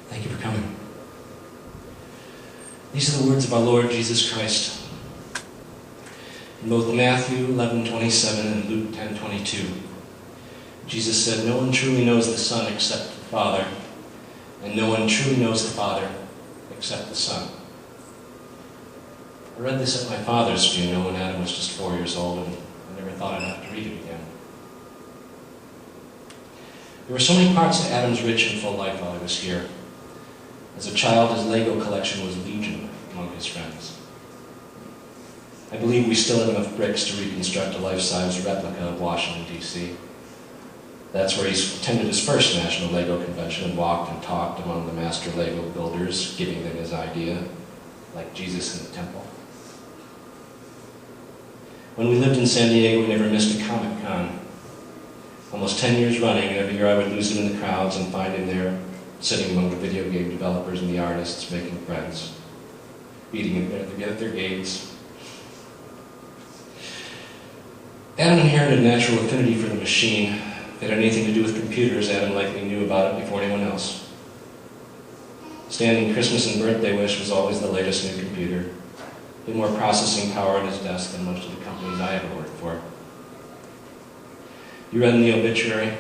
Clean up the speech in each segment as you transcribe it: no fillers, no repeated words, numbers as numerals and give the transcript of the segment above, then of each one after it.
Thank you for coming. These are the words of our Lord Jesus Christ. In both Matthew 11:27 and Luke 10:22, Jesus said, "No one truly knows the Son except the Father, and no one truly knows the Father except the Son." I read this at my father's funeral when Adam was just 4 years old, and I never thought I'd have to read it again. There were so many parts to Adam's rich and full life while I was here. As a child, his Lego collection was legion among his friends. I believe we still have enough bricks to reconstruct a life-size replica of Washington, D.C. That's where he attended his first National Lego Convention and walked and talked among the master Lego builders, giving them his idea, like Jesus in the temple. When we lived in San Diego, we never missed a Comic-Con. Almost 10 years running, every year I would lose him in the crowds and find him there, sitting among the video game developers and the artists, making friends, beating at their games. Adam inherited a natural affinity for the machine. If it had anything to do with computers, Adam likely knew about it before anyone else. Standing Christmas and birthday wish was always the latest new computer. He had more processing power on his desk than most of the companies I ever worked for. You read in the obituary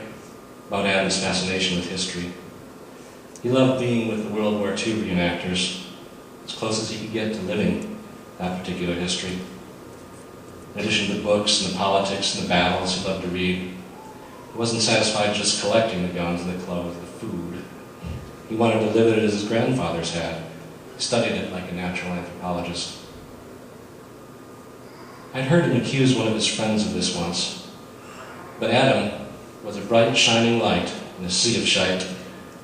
about Adam's fascination with history. He loved being with the World War II reenactors, as close as he could get to living that particular history. In addition to the books and the politics and the battles he loved to read, he wasn't satisfied just collecting the guns, the clothes, the food. He wanted to live it as his grandfathers had. He studied it like a natural anthropologist. I'd heard him accuse one of his friends of this once, but Adam was a bright, shining light in a sea of shite,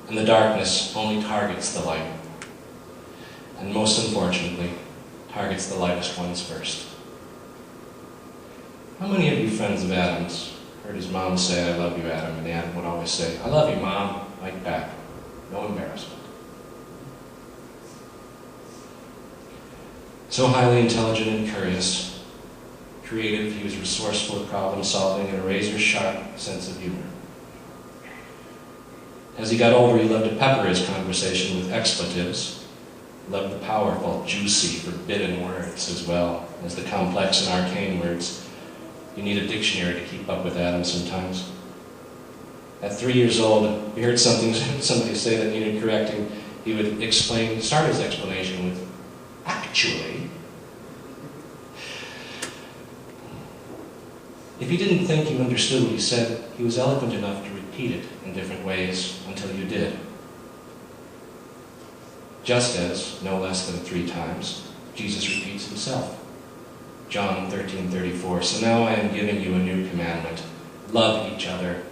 and the darkness only targets the light, and most unfortunately, targets the lightest ones first. How many of you friends of Adam's heard his mom say, "I love you, Adam," and Adam would always say, "I love you, Mom," right back. No embarrassment. So highly intelligent and curious, creative, he was resourceful at problem solving and a razor-sharp sense of humor. As he got older, he loved to pepper his conversation with expletives. He loved the powerful, juicy, forbidden words as well as the complex and arcane words. You need a dictionary to keep up with Adam sometimes. At 3 years old, he heard somebody say that needed correcting. He would start his explanation with, "Actually." If he didn't think you understood what he said, he was eloquent enough to repeat it in different ways until you did. Just as, no less than 3 times, Jesus repeats himself. John 13:34, "So now I am giving you a new commandment. Love each other.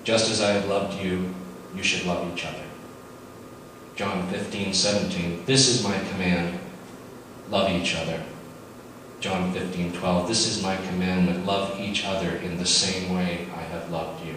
Just as I have loved you, you should love each other." John 15:17, "This is my command. Love each other." John 15:12, "This is my commandment. Love each other in the same way I have loved you."